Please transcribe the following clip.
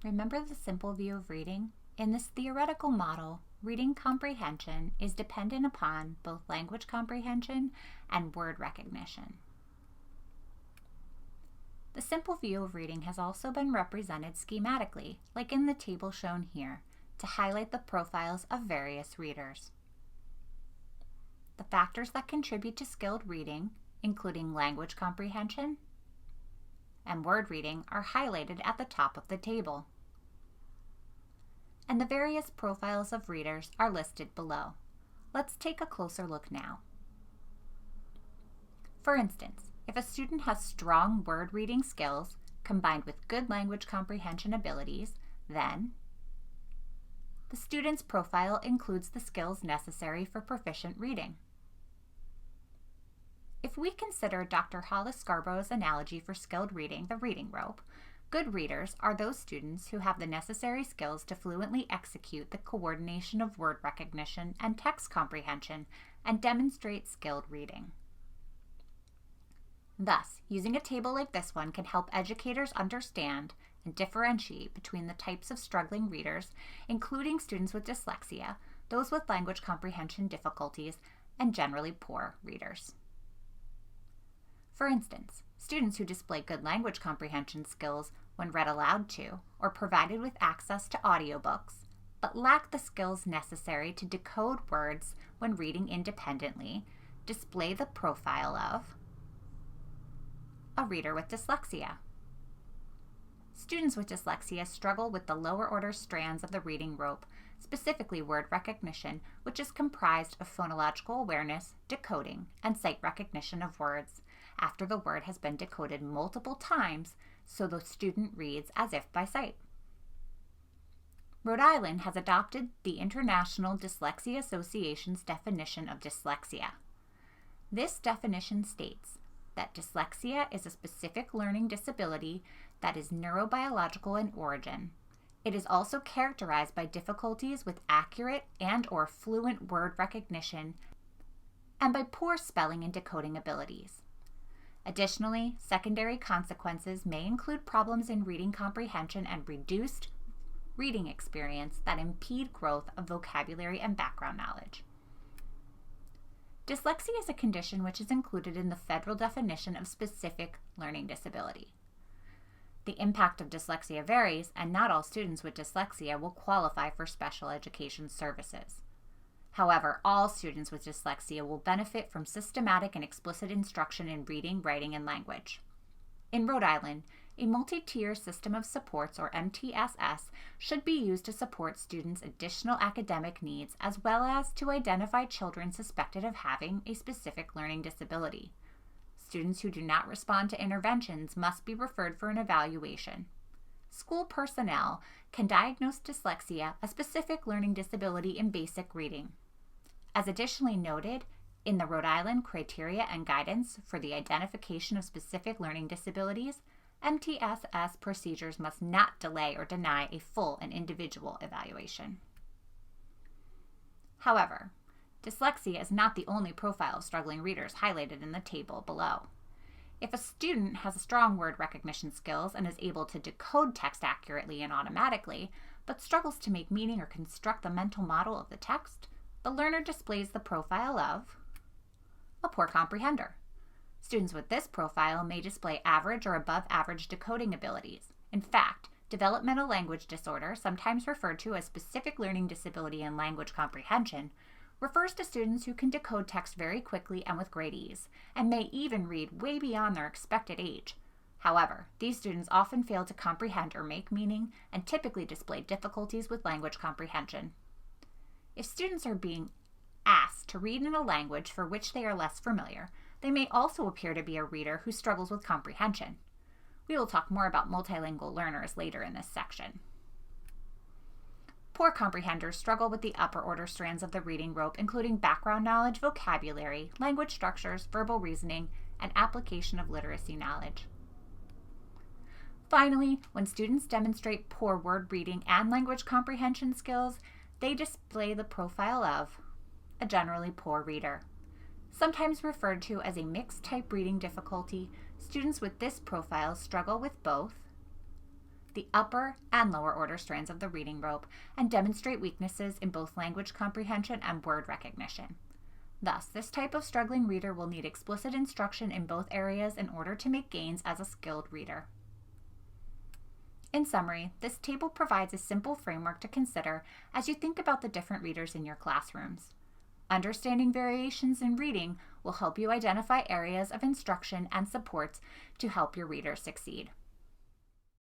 Remember the simple view of reading? In this theoretical model, reading comprehension is dependent upon both language comprehension and word recognition. The simple view of reading has also been represented schematically, like in the table shown here, to highlight the profiles of various readers. The factors that contribute to skilled reading, including language comprehension and word reading, are highlighted at the top of the table. And the various profiles of readers are listed below. Let's take a closer look now. For instance, if a student has strong word reading skills combined with good language comprehension abilities, then the student's profile includes the skills necessary for proficient reading. If we consider Dr. Hollis Scarborough's analogy for skilled reading, the reading rope, good readers are those students who have the necessary skills to fluently execute the coordination of word recognition and text comprehension and demonstrate skilled reading. Thus, using a table like this one can help educators understand and differentiate between the types of struggling readers, including students with dyslexia, those with language comprehension difficulties, and generally poor readers. For instance, students who display good language comprehension skills when read aloud to or provided with access to audiobooks, but lack the skills necessary to decode words when reading independently, display the profile of a reader with dyslexia. Students with dyslexia struggle with the lower order strands of the reading rope, specifically word recognition, which is comprised of phonological awareness, decoding, and sight recognition of words, after the word has been decoded multiple times so the student reads as if by sight. Rhode Island has adopted the International Dyslexia Association's definition of dyslexia. This definition states that dyslexia is a specific learning disability that is neurobiological in origin. It is also characterized by difficulties with accurate and/or fluent word recognition and by poor spelling and decoding abilities. Additionally, secondary consequences may include problems in reading comprehension and reduced reading experience that impede growth of vocabulary and background knowledge. Dyslexia is a condition which is included in the federal definition of specific learning disability. The impact of dyslexia varies, and not all students with dyslexia will qualify for special education services. However, all students with dyslexia will benefit from systematic and explicit instruction in reading, writing, and language. In Rhode Island, a multi-tier system of supports, or MTSS, should be used to support students' additional academic needs as well as to identify children suspected of having a specific learning disability. Students who do not respond to interventions must be referred for an evaluation. School personnel can diagnose dyslexia, a specific learning disability in basic reading. As additionally noted in the Rhode Island Criteria and Guidance for the Identification of Specific Learning Disabilities, MTSS procedures must not delay or deny a full and individual evaluation. However, dyslexia is not the only profile of struggling readers highlighted in the table below. If a student has strong word recognition skills and is able to decode text accurately and automatically, but struggles to make meaning or construct the mental model of the text, the learner displays the profile of a poor comprehender. Students with this profile may display average or above average decoding abilities. In fact, developmental language disorder, sometimes referred to as specific learning disability in language comprehension, refers to students who can decode text very quickly and with great ease, and may even read way beyond their expected age. However, these students often fail to comprehend or make meaning and typically display difficulties with language comprehension. If students are being asked to read in a language for which they are less familiar, they may also appear to be a reader who struggles with comprehension. We will talk more about multilingual learners later in this section. Poor comprehenders struggle with the upper order strands of the reading rope, including background knowledge, vocabulary, language structures, verbal reasoning, and application of literacy knowledge. Finally, when students demonstrate poor word reading and language comprehension skills, they display the profile of a generally poor reader. Sometimes referred to as a mixed type reading difficulty, students with this profile struggle with both the upper and lower order strands of the reading rope, and demonstrate weaknesses in both language comprehension and word recognition. Thus, this type of struggling reader will need explicit instruction in both areas in order to make gains as a skilled reader. In summary, this table provides a simple framework to consider as you think about the different readers in your classrooms. Understanding variations in reading will help you identify areas of instruction and supports to help your readers succeed.